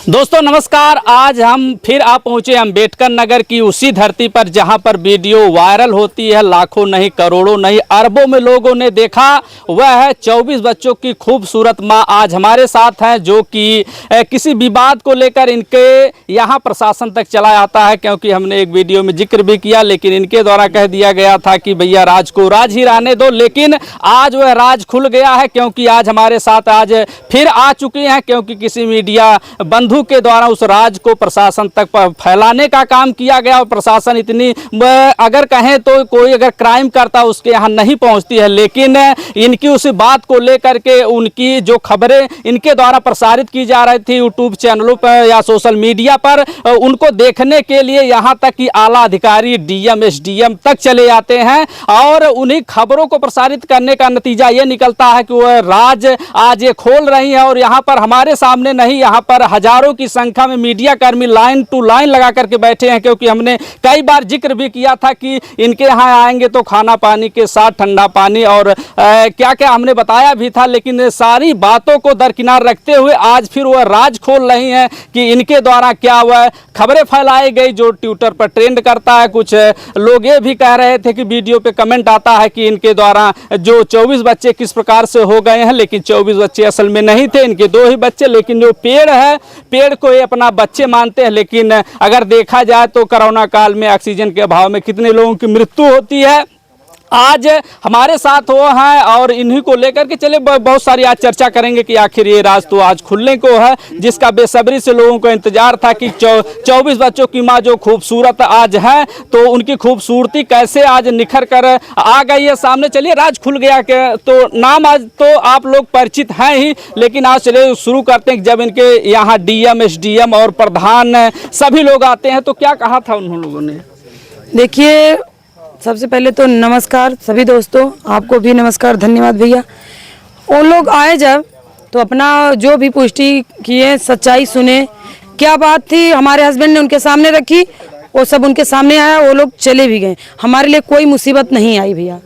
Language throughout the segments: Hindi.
दोस्तों नमस्कार। आज हम फिर आ पहुंचे अम्बेडकर नगर की उसी धरती पर जहां पर वीडियो वायरल होती है, लाखों नहीं करोड़ों नहीं अरबों में लोगों ने देखा। वह है 24 बच्चों की खूबसूरत मां आज हमारे साथ हैं, जो कि किसी विवाद को लेकर इनके यहां प्रशासन तक चला आता है, क्योंकि हमने एक वीडियो में जिक्र भी किया, लेकिन इनके द्वारा कह दिया गया था कि भैया राज को राज ही रहने दो। लेकिन आज वह राज खुल गया है, क्योंकि आज हमारे साथ आज फिर आ चुके हैं, क्योंकि किसी मीडिया बंधु के द्वारा उस राज को प्रशासन तक फैलाने का काम किया गया। और प्रशासन इतनी अगर कहें तो कोई अगर क्राइम करता उसके यहाँ नहीं पहुंचती है, लेकिन इनकी उस बात को लेकर के उनकी जो खबरें इनके द्वारा प्रसारित की जा रही थी यूट्यूब चैनलों पर या सोशल मीडिया पर, उनको देखने के लिए यहाँ तक कि आला अधिकारी डीएम एसडीएम तक चले जाते हैं। और उन्हीं खबरों को प्रसारित करने का नतीजा ये निकलता है कि वह राज आज ये खोल रही है। और यहाँ पर हमारे सामने नहीं, यहाँ पर हजारों की संख्या में मीडिया कर्मी लाइन टू लाइन लगा करके बैठे हैं, क्योंकि हमने कई बार जिक्र भी किया था कि इनके यहाँ आएंगे तो खाना पानी के साथ ठंडा पानी और क्या क्या हमने बताया भी था। लेकिन सारी बातों को दरकिनार रखते हुए आज फिर वह राज खोल रही हैं कि इनके द्वारा क्या वह खबरें फैलाई गई जो ट्विटर पर ट्रेंड करता है। कुछ लोग ये भी कह रहे थे कि वीडियो पे कमेंट आता है कि इनके द्वारा जो 24 बच्चे किस प्रकार से हो गए हैं, लेकिन 24 बच्चे असल में नहीं थे, इनके 2 ही बच्चे। लेकिन जो पेड़ है, पेड़ को ये अपना बच्चे मानते हैं। लेकिन अगर देखा जाए तो कोरोना काल में ऑक्सीजन के अभाव में कितने लोगों की मृत्यु होती है। आज हमारे साथ वो हैं और इन्हीं को लेकर के चले बहुत सारी आज चर्चा करेंगे कि आखिर ये राज तो आज खुलने को है, जिसका बेसब्री से लोगों को इंतजार था कि 24 बच्चों की मां जो खूबसूरत आज है, तो उनकी खूबसूरती कैसे आज निखर कर आ गई है सामने। चलिए राज खुल गया के तो नाम आज तो आप लोग परिचित हैं ही, लेकिन आज चलिए शुरू करते हैं। जब इनके यहाँ डीएम एसडीएम और प्रधान सभी लोग आते हैं तो क्या कहा था उन लोगों ने? देखिए, सबसे पहले तो नमस्कार सभी दोस्तों, आपको भी नमस्कार, धन्यवाद भैया। वो लोग आए जब तो अपना जो भी पुष्टि किए, सच्चाई सुने, क्या बात थी हमारे हस्बैंड ने उनके सामने रखी, वो सब उनके सामने आया, वो लोग चले भी गए। हमारे लिए कोई मुसीबत नहीं आई भैया।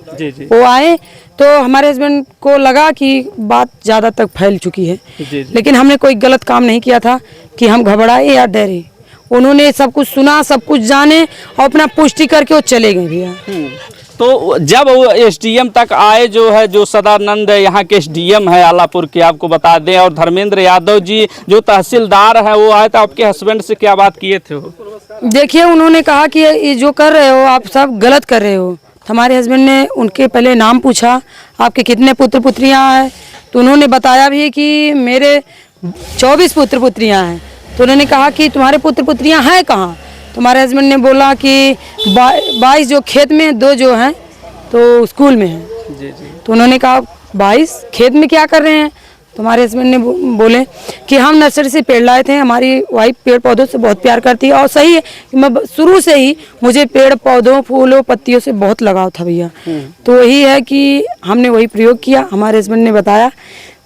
वो आए तो हमारे हस्बैंड को लगा कि बात ज़्यादा तक फैल चुकी है, लेकिन हमने कोई गलत काम नहीं किया था कि हम घबराए या डरे। उन्होंने सब कुछ सुना, सब कुछ जाने और अपना पुष्टि करके वो चले गए भैया। तो जब वो एसडीएम तक आए, जो है जो सदानंद यहाँ के एसडीएम है आलापुर के, आपको बता दें, और धर्मेंद्र यादव जी जो तहसीलदार है, वो आए तो आपके हस्बैंड से क्या बात किए थे वो? देखिए, उन्होंने कहा कि ये जो कर रहे हो आप सब गलत कर रहे हो। हमारे हस्बैंड ने उनके पहले नाम पूछा, आपके कितने पुत्र पुत्रियाँ हैं, तो उन्होंने बताया भी कि मेरे 24 पुत्र पुत्रियाँ हैं। तो उन्होंने कहा कि तुम्हारे पुत्र पुत्रियां हैं कहाँ? तो हमारे हस्बैंड ने बोला कि 22 जो खेत में, 2 जो हैं तो स्कूल में हैं। तो उन्होंने कहा 22 खेत में क्या कर रहे हैं? तो हमारे हस्बैंड ने बोले कि हम नर्सरी से पेड़ लाए थे, हमारी वाइफ पेड़ पौधों से बहुत प्यार करती है। और सही है कि मैं शुरू से ही मुझे पेड़ पौधों फूलों पत्तियों से बहुत लगाव था भैया। तो वही है कि हमने वही प्रयोग किया, हमारे हस्बैंड ने बताया,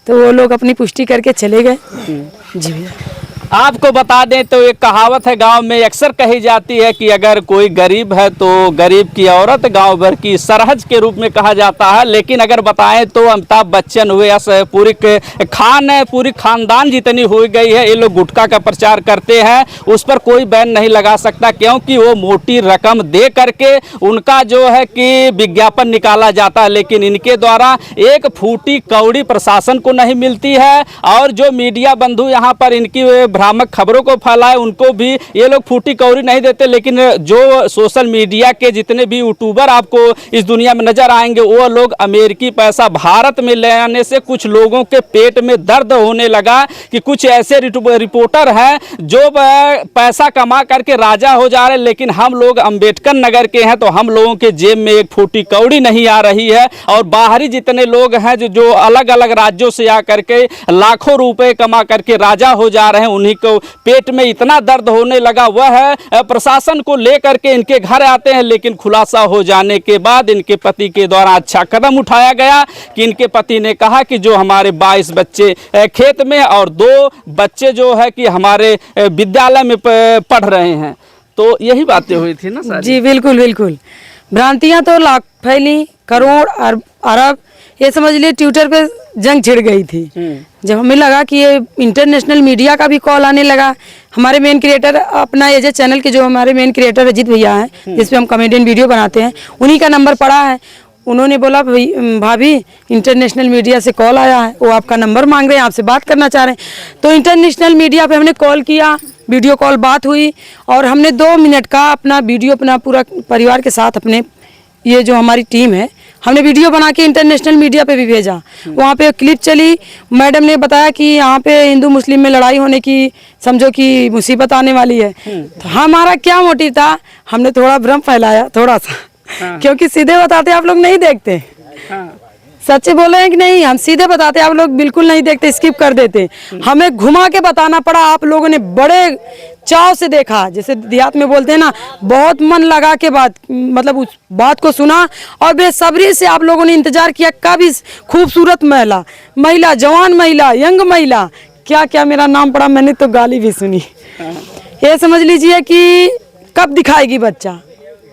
तो वो लोग अपनी पुष्टि करके चले गए। जी भैया, आपको बता दें तो एक कहावत है गांव में अक्सर कही जाती है कि अगर कोई गरीब है तो गरीब की औरत गांव भर की सरहज के रूप में कहा जाता है। लेकिन अगर बताएं तो अमिताभ बच्चन हुए या पूरी खान है, पूरी खानदान जितनी हो गई है, ये लोग गुटखा का प्रचार करते हैं, उस पर कोई बैन नहीं लगा सकता, क्योंकि वो मोटी रकम दे करके उनका जो है कि विज्ञापन निकाला जाता है। लेकिन इनके द्वारा एक फूटी कौड़ी प्रशासन को नहीं मिलती है। और जो मीडिया बंधु यहाँ पर इनकी भ्रामक खबरों को फैलाए, उनको भी ये लोग फूटी कौड़ी नहीं देते। लेकिन जो सोशल मीडिया के जितने भी यूट्यूबर आपको इस दुनिया में नजर आएंगे, वो लोग अमेरिकी पैसा भारत में ले आने से कुछ लोगों के पेट में दर्द होने लगा कि कुछ ऐसे रिपोर्टर हैं जो पैसा कमा करके राजा हो जा रहे। लेकिन हम लोग अम्बेडकर नगर के हैं, तो हम लोगों के जेब में एक फूटी कौड़ी नहीं आ रही है। और बाहरी जितने लोग हैं जो अलग अलग राज्यों से आकर के लाखों रुपए कमा करके राजा हो जा रहे हैं, उन्हीं को पेट में इतना दर्द होने लगा। वह है प्रशासन को लेकर के इनके घर आते हैं। लेकिन खुलासा हो जाने के बाद इनके पति के द्वारा अच्छा कदम उठाया गया कि इनके पति ने कहा कि जो हमारे 22 बच्चे खेत में और 2 बच्चे जो है कि हमारे विद्यालय में पढ़ रहे हैं। तो यही बातें हुई थी ना सारी? जी बिल्कुल बिल्कुल। भ्रांतियां तो लाख फैली, करोड़ अरब ये समझ लिए ट्विटर पे जंग छिड़ गई थी। जब हमें लगा कि ये इंटरनेशनल मीडिया का भी कॉल आने लगा, हमारे मेन क्रिएटर अपना ये जो चैनल के जो हमारे मेन क्रिएटर अजीत भैया हैं, जिसपे हम कॉमेडियन वीडियो बनाते हैं, उन्हीं का नंबर पड़ा है। उन्होंने बोला भाभी इंटरनेशनल मीडिया से कॉल आया है, वो आपका नंबर मांग रहे हैं, आपसे बात करना चाह रहे हैं। तो इंटरनेशनल मीडिया पे हमने कॉल किया, वीडियो कॉल बात हुई और हमने 2 मिनट का अपना वीडियो अपना पूरा परिवार के साथ अपने ये जो हमारी टीम है, हमने वीडियो बना के इंटरनेशनल मीडिया पे भी भेजा। वहाँ पे क्लिप चली, मैडम ने बताया कि यहाँ पे हिंदू मुस्लिम में लड़ाई होने की समझो कि मुसीबत आने वाली है। तो हमारा क्या मोटिव था, हमने थोड़ा भ्रम फैलाया थोड़ा सा, क्योंकि सीधे बताते आप लोग नहीं देखते। सच्चे बोल रहे हैं कि नहीं, हम सीधे बताते आप लोग बिल्कुल नहीं देखते, स्किप कर देते। हमें घुमा के बताना पड़ा, आप लोगों ने बड़े चाव से देखा, जैसे देहात में बोलते हैं ना, बहुत मन लगा के बात मतलब उस बात को सुना और बेसब्री से आप लोगों ने इंतजार किया। कब इस खूबसूरत महिला जवान महिला यंग महिला क्या क्या मेरा नाम पड़ा, मैंने तो गाली भी सुनी। ये समझ लीजिए कि कब दिखाएगी बच्चा,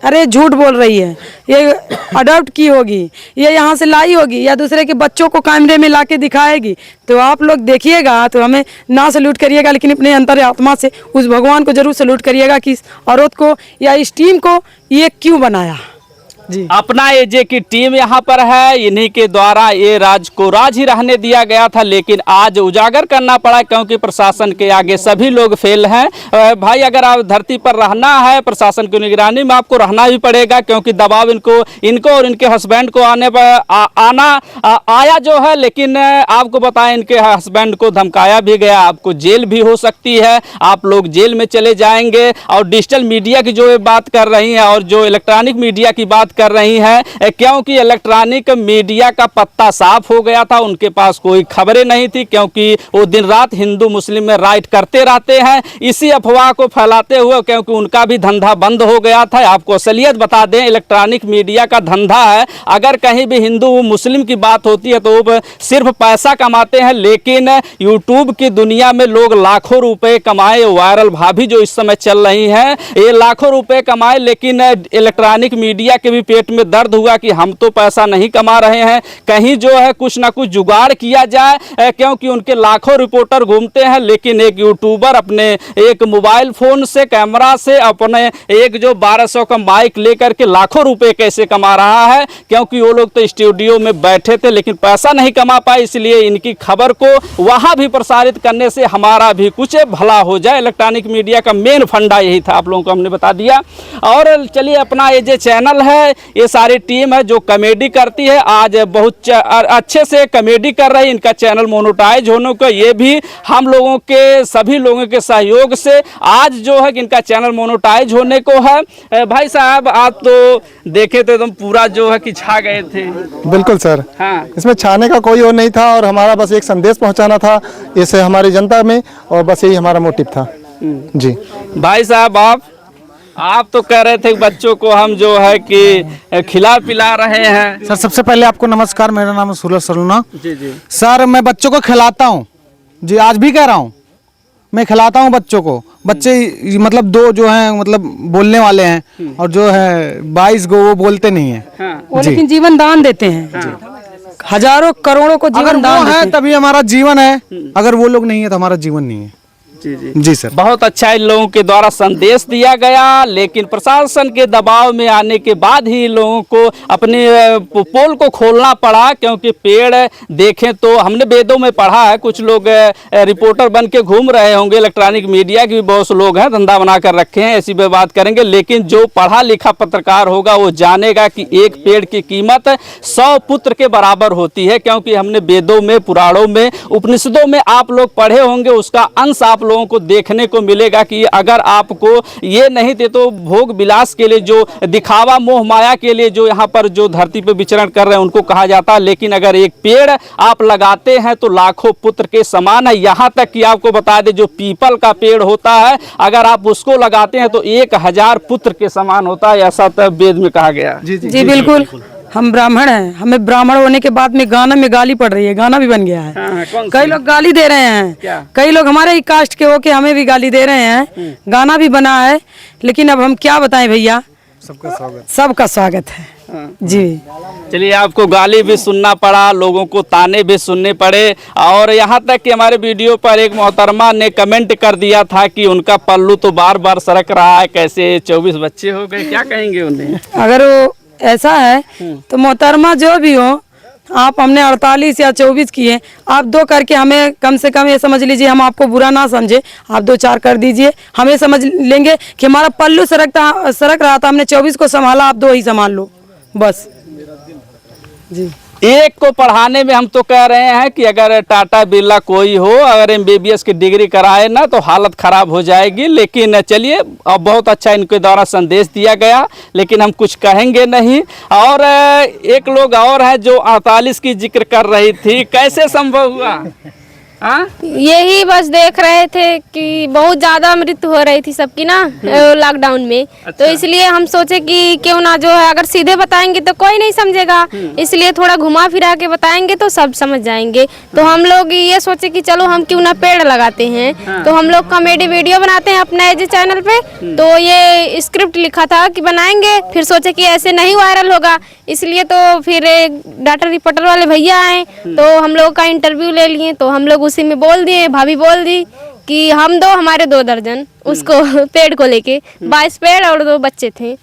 अरे झूठ बोल रही है, ये अडॉप्ट की होगी, ये यहाँ से लाई होगी या दूसरे के बच्चों को कैमरे में लाके दिखाएगी। तो आप लोग देखिएगा तो हमें ना सल्यूट करिएगा, लेकिन अपने अंतर आत्मा से उस भगवान को जरूर सल्यूट करिएगा कि इस औरत को या इस टीम को ये क्यों बनाया। जी अपना एजे की टीम यहाँ पर है, इन्हीं के द्वारा ये राज को राज ही रहने दिया गया था, लेकिन आज उजागर करना पड़ा क्योंकि प्रशासन के आगे सभी लोग फेल हैं। भाई अगर आप धरती पर रहना है, प्रशासन की निगरानी में आपको रहना भी पड़ेगा, क्योंकि दबाव इनको और इनके हस्बैंड को आया जो है। लेकिन आपको बताएं, इनके हस्बैंड को धमकाया भी गया, आपको जेल भी हो सकती है, आप लोग जेल में चले जाएंगे। और डिजिटल मीडिया की जो बात कर रही हैं और जो इलेक्ट्रॉनिक मीडिया की बात कर रही हैं, क्योंकि इलेक्ट्रॉनिक मीडिया का पत्ता साफ हो गया था, उनके पास कोई खबरें नहीं थी, क्योंकि वो दिन रात हिंदू मुस्लिम में राइट करते रहते हैं, इसी अफवाह को फैलाते हुए, क्योंकि उनका भी धंधा बंद हो गया था। आपको असलियत बता दें, इलेक्ट्रॉनिक मीडिया का धंधा है, अगर कहीं भी हिंदू मुस्लिम की बात होती है तो वो सिर्फ पैसा कमाते हैं, लेकिन यूट्यूब की दुनिया में लोग लाखों रुपए कमाए। वायरल भाभी जो इस समय चल रही हैं, ये लाखों रुपए कमाए, लेकिन इलेक्ट्रॉनिक मीडिया के भी पेट में दर्द हुआ कि हम तो पैसा नहीं कमा रहे हैं, कहीं जो है कुछ ना कुछ जुगाड़ किया जाए, क्योंकि उनके लाखों रिपोर्टर घूमते हैं, लेकिन एक यूट्यूबर अपने एक मोबाइल फोन से कैमरा से अपने एक जो 1200 का माइक लेकर के लाखों रुपए कैसे कमा रहा है, क्योंकि वो लोग तो स्टूडियो में बैठे थे लेकिन पैसा नहीं कमा पाए, इसलिए इनकी खबर को वहां भी प्रसारित करने से हमारा भी कुछ भला हो जाए। इलेक्ट्रॉनिक मीडिया का मेन फंडा यही था, आप लोगों को हमने बता दिया। और चलिए, अपना ये जो चैनल है, ये सारी टीम है जो कॉमेडी करती है, आज बहुत अच्छे से कॉमेडी कर रही है। इनका चैनल मोनेटाइज होने को, ये भी हम लोगों के सभी लोगों के सहयोग से आज जो है इनका चैनल मोनेटाइज होने को है। भाई साहब, आप तो देखे थे, तुम पूरा जो है कि छा गए थे। बिल्कुल सर, हाँ, इसमें छाने का कोई और नहीं था और हमारा बस एक संदेश पहुंचाना था इसे हमारी जनता में, और बस यही हमारा मोटिव था। जी भाई साहब, आप तो कह रहे थे बच्चों को हम जो है कि खिला पिला रहे हैं। सर सबसे पहले आपको नमस्कार, मेरा नाम है सूरज सलूना। जी जी सर, मैं बच्चों को खिलाता हूँ जी, आज भी कह रहा हूँ, मैं खिलाता हूँ बच्चों को। बच्चे मतलब 2 जो हैं मतलब बोलने वाले हैं, और जो है 22 गो वो बोलते नहीं है। हाँ। वो लेकिन जीवन दान देते हैं, हजारों करोड़ों को अगर जीवन वो दान देते है हैं। तभी हमारा जीवन है, अगर वो लोग नहीं है तो हमारा जीवन नहीं है। जी जी जी सर, बहुत अच्छा इन लोगों के द्वारा संदेश दिया गया, लेकिन प्रशासन के दबाव में आने के बाद ही लोगों को अपने पोल को खोलना पड़ा, क्योंकि पेड़ देखें तो हमने वेदों में पढ़ा है, कुछ लोग रिपोर्टर बन के घूम रहे होंगे, इलेक्ट्रॉनिक मीडिया के भी बहुत से लोग हैं, धंधा बना कर रखे हैं, ऐसी बात करेंगे, लेकिन जो पढ़ा लिखा पत्रकार होगा वो जानेगा कि एक पेड़ की कीमत 100 पुत्र के बराबर होती है, क्योंकि हमने वेदों में, पुराणों में, उपनिषदों में आप लोग पढ़े होंगे, उसका अंश आप लोगों को देखने को मिलेगा कि अगर आपको ये नहीं थे तो भोग विलास के लिए, जो दिखावा मोह माया के लिए जो यहाँ पर जो धरती पर विचरण कर रहे हैं उनको कहा जाता है, लेकिन अगर एक पेड़ आप लगाते हैं तो लाखों पुत्र के समान है। यहाँ तक कि आपको बता दें, जो पीपल का पेड़ होता है, अगर आप उसको लगाते हैं तो 1000 पुत्र के समान होता है, ऐसा तो वेद में कहा गया। जी बिल्कुल, हम ब्राह्मण हैं, हमें ब्राह्मण होने के बाद में गाना में गाली पड़ रही है, गाना भी बन गया है। कौन कई लोग गाली दे रहे हैं, क्या? कई लोग हमारे ही कास्ट के होके हमें भी गाली दे रहे हैं, गाना भी बना है, लेकिन अब हम क्या बताएं भैया, सबका स्वागत है जी। चलिए, आपको गाली भी सुनना पड़ा, लोगों को ताने भी सुनने पड़े, और यहाँ तक कि हमारे वीडियो पर एक मोहतरमा ने कमेंट कर दिया था कि उनका पल्लू तो बार बार सरक रहा है, कैसे 24 बच्चे हो गए, क्या कहेंगे उन्हें? अगर वो ऐसा है तो मोहतरमा जो भी हो, आप हमने 48 या 24 किए, आप 2 करके हमें कम से कम ये समझ लीजिए, हम आपको बुरा ना समझे, आप 2-4 कर दीजिए, हमें समझ लेंगे कि हमारा पल्लू सरक रहा था, हमने 24 को संभाला, आप 2 ही संभाल लो बस जी। एक को पढ़ाने में हम तो कह रहे हैं कि अगर टाटा बिरला कोई हो, अगर MBBS की डिग्री कराए ना तो हालत ख़राब हो जाएगी। लेकिन चलिए, अब बहुत अच्छा इनके द्वारा संदेश दिया गया, लेकिन हम कुछ कहेंगे नहीं। और एक लोग और हैं जो 48 की जिक्र कर रही थी, कैसे संभव हुआ? हाँ, यही बस देख रहे थे कि बहुत ज़्यादा मृत्यु हो रही थी सबकी ना लॉकडाउन में। अच्छा। तो इसलिए हम सोचे कि क्यों ना जो है, अगर सीधे बताएंगे तो कोई नहीं समझेगा, इसलिए थोड़ा घुमा फिरा के बताएंगे तो सब समझ जाएंगे। तो हम लोग ये सोचे कि चलो हम क्यों ना पेड़ लगाते हैं। हाँ। तो हम लोग कॉमेडी वीडियो बनाते हैं अपने एज चैनल पे। तो ये स्क्रिप्ट लिखा था कि बनाएंगे, फिर सोचे कि ऐसे नहीं वायरल होगा, इसलिए तो फिर एक डाटा रिपोर्टर वाले भैया आए तो हम लोग का इंटरव्यू ले लिए। तो हम लोग उसी में बोल दिए, भाभी बोल दी कि हम 2 हमारे 2 दर्जन उसको पेड़ को लेके 22 पेड़ और 2 बच्चे थे।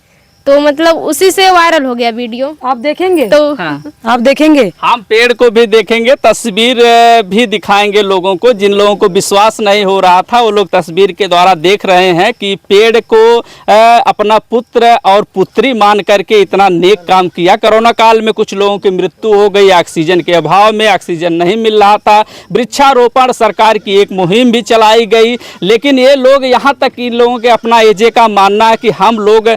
तो मतलब उसी से वायरल हो गया वीडियो। आप देखेंगे तो हाँ। आप देखेंगे, हम पेड़ को भी देखेंगे, तस्वीर भी दिखाएंगे लोगों को। जिन लोगों को विश्वास नहीं हो रहा था वो लोग तस्वीर के द्वारा देख रहे हैं कि पेड़ को अपना पुत्र और पुत्री मान करके इतना नेक काम किया। कोरोना काल में कुछ लोगों की मृत्यु हो गई, ऑक्सीजन के अभाव में, ऑक्सीजन नहीं मिल रहा था। वृक्षारोपण सरकार की एक मुहिम भी चलाई गई, लेकिन ये लोग यहाँ तक इन लोगों के अपना एजे का मानना है कि हम लोग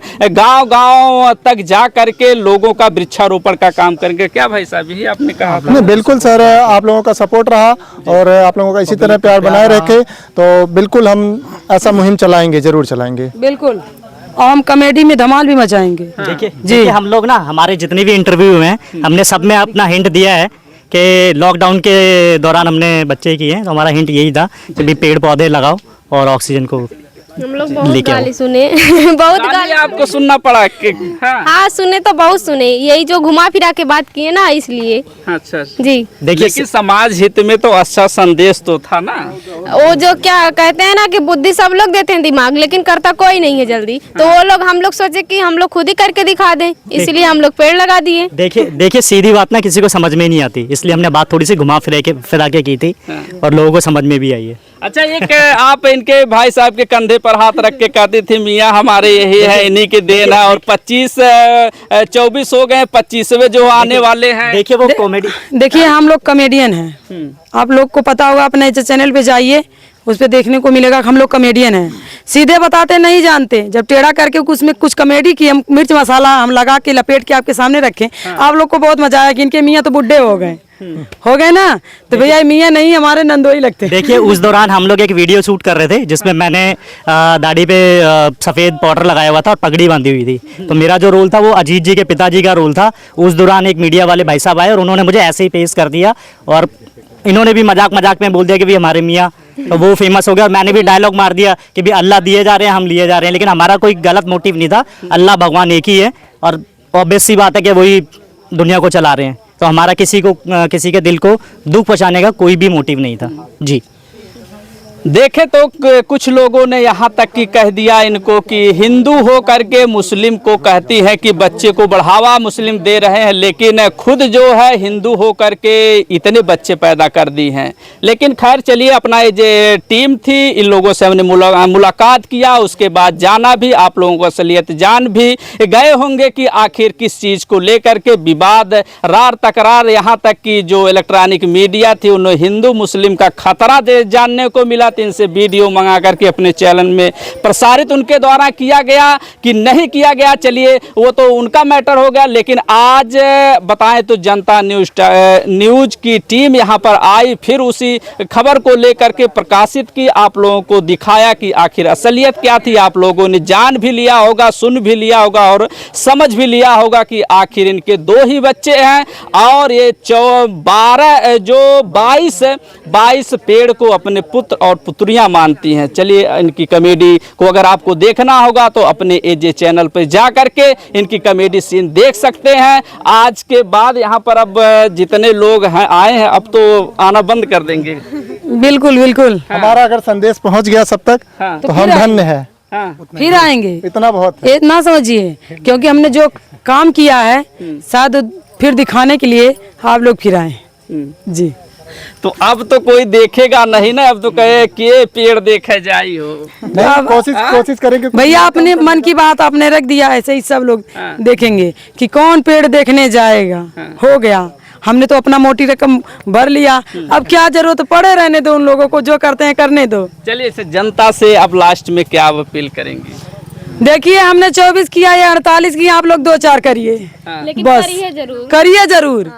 गाँव तक जा करके लोगों का वृक्षारोपण का काम करेंगे। क्या भाई साहब, यही आपने कहा था? नहीं, बिल्कुल सर, आप लोगों का सपोर्ट रहा और आप लोगों का इसी तरह प्यार बनाए रखे तो बिल्कुल हम ऐसा मुहिम चलाएंगे, जरूर चलाएंगे। बिल्कुल, और हम कॉमेडी में धमाल भी मचाएंगे। देखिए हम लोग ना, हमारे जितने भी इंटरव्यू हुए हैं, हमने सब में अपना हिंट दिया है कि लॉकडाउन के दौरान हमने बच्चे किए हैं, तो हमारा हिंट यही था कि भी पेड़ पौधे लगाओ और ऑक्सीजन को हम लोग बहुत लेके आओ। गाली सुने बहुत गाली आपको सुनना पड़ा कि हाँ सुने तो बहुत सुने, यही जो घुमा फिरा के बात किए ना, इसलिए। अच्छा जी, देखिए लेकिन समाज हित में तो अच्छा संदेश तो था ना। वो जो क्या कहते हैं ना कि बुद्धि सब लोग देते हैं दिमाग, लेकिन करता कोई नहीं है जल्दी। तो वो लोग, हम लोग सोचे कि हम लोग खुद ही करके दिखा दें, इसलिए हम लोग पेड़ लगा दिए। देखिए सीधी बात ना किसी को समझ में नहीं आती, इसलिए हमने बात थोड़ी सी घुमा फिरा के की थी और लोगों को समझ में भी आई है। अच्छा, एक आप इनके भाई साहब के कंधे पर हाथ रख के कहती थी मियाँ हमारे यही है, इन्हीं के देन है, और 24 हो गए, 25वें जो आने वाले हैं। देखिए वो कॉमेडी, देखिए हम लोग कॉमेडियन हैं, आप लोग को पता होगा, अपने चैनल पे जाइए, उस पे देखने को मिलेगा कि हम लोग कॉमेडियन हैं। सीधे बताते नहीं जानते, जब टेढ़ा करके उसमें कुछ कॉमेडी की, हम मिर्च मसाला हम लगा के लपेट के आपके सामने रखें, आप लोग को बहुत मजा आया कि इनके मियाँ तो बुढ़े हो गए ना, तो भैया मियाँ नहीं, हमारे नंदोई लगते। देखिए उस दौरान हम लोग एक वीडियो शूट कर रहे थे जिसमें मैंने दाढ़ी पे सफ़ेद पाउडर लगाया हुआ था और पगड़ी बांधी हुई थी। तो मेरा जो रोल था वो अजीत जी के पिताजी का रोल था। उस दौरान एक मीडिया वाले भाई साहब आए और उन्होंने मुझे ऐसे ही पेश कर दिया और इन्होंने भी मजाक में बोल दिया कि भी हमारे मियाँ, तो वो फेमस हो गया। और मैंने भी डायलॉग मार दिया कि भी अल्लाह दिए जा रहे हैं, हम लिए जा रहे हैं, लेकिन हमारा कोई गलत मोटिव नहीं था। अल्लाह भगवान एक ही है और ऑब्वियस सी बात है कि वही दुनिया को चला रहे हैं, तो हमारा किसी के दिल को दुख पहुंचाने का कोई भी मोटिव नहीं था जी। देखे तो कुछ लोगों ने यहाँ तक कि कह दिया इनको कि हिंदू हो करके मुस्लिम को कहती है कि बच्चे को बढ़ावा मुस्लिम दे रहे हैं, लेकिन खुद जो है हिंदू हो करके इतने बच्चे पैदा कर दी हैं। लेकिन खैर चलिए, अपना ये जो टीम थी, इन लोगों से हमने मुलाकात किया, उसके बाद जाना भी, आप लोगों को असलियत जान भी गए होंगे कि आखिर किस चीज़ को लेकर के विवाद, रार तकरार, यहाँ तक कि जो इलेक्ट्रॉनिक मीडिया थी उन्हें हिंदू मुस्लिम का खतरा जानने को मिला। इनसे वीडियो मंगा करके अपने चैनल में प्रसारित उनके द्वारा किया गया कि नहीं किया गया, चलिए वो तो उनका मैटर हो गया। लेकिन आज बताएं तो जनता न्यूज की टीम यहाँ पर आई, फिर उसी खबर को लेकर के प्रकाशित की, आप लोगों को दिखाया कि आखिर असलियत क्या थी। आप लोगों ने जान भी लिया होगा, सुन भी लिया होगा और समझ भी लिया होगा कि आखिर इनके 2 ही बच्चे हैं और ये 22 पेड़ को अपने पुत्र और पुत्रियां मानती हैं। चलिए इनकी कॉमेडी को अगर आपको देखना होगा तो अपने एजे चैनल पर जा करके इनकी कॉमेडी सीन देख सकते हैं। आज के बाद यहाँ पर अब जितने लोग हैं आए हैं अब तो आना बंद कर देंगे। बिल्कुल बिल्कुल। हमारा अगर संदेश पहुंच गया सब तक हाँ। तो हम धन्य है। हाँ। फिर आएंगे, इतना बहुत है। इतना समझिए, क्योंकि हमने जो काम किया है शायद फिर दिखाने के लिए आप लोग फिर आए जी। तो अब तो कोई देखेगा नहीं ना, अब तो कहे कि ये पेड़ देखे जाई हो। नहीं, कोशिश करेंगे। भैया अपने मन की बात आपने रख दिया, ऐसे ही सब लोग देखेंगे कि कौन पेड़ देखने जाएगा। हो गया, हमने तो अपना मोटी रकम भर लिया, अब क्या जरूरत पड़े रहने दो, उन लोगों को जो करते हैं करने दो। चलिए इसे जनता से अब लास्ट में क्या अपील करेंगे? देखिए हमने 24 किया या 48 किया, आप लोग 2-4 करिए, लेकिन बस करिए जरूर।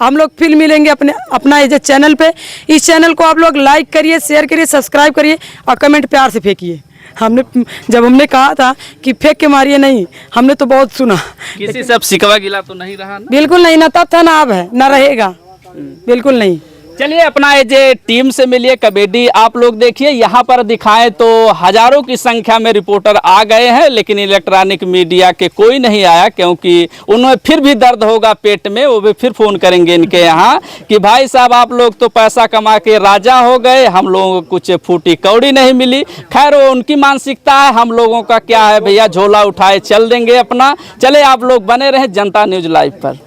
हम लोग फिर मिलेंगे अपना एजे चैनल पे। इस चैनल को आप लोग लाइक करिए, शेयर करिए, सब्सक्राइब करिए और कमेंट प्यार से फेंकिए। जब हमने कहा था कि फेंक के मारिए, नहीं, हमने तो बहुत सुना। किसी से अब शिकवा गिला तो नहीं रहा ना? बिल्कुल नहीं, ना तब था ना अब है ना रहेगा, बिल्कुल नहीं। चलिए अपना एजे टीम से मिलिए, कॉमेडी आप लोग देखिए। यहाँ पर दिखाएं तो हजारों की संख्या में रिपोर्टर आ गए हैं, लेकिन इलेक्ट्रॉनिक मीडिया के कोई नहीं आया, क्योंकि उन्हें फिर भी दर्द होगा पेट में। वो भी फिर फोन करेंगे इनके यहाँ कि भाई साहब आप लोग तो पैसा कमा के राजा हो गए, हम लोगों को कुछ फूटी कौड़ी नहीं मिली। खैर वो उनकी मानसिकता है, हम लोगों का क्या है भैया, झोला उठाए चल देंगे अपना। चले आप लोग बने रहे जनता न्यूज लाइव पर।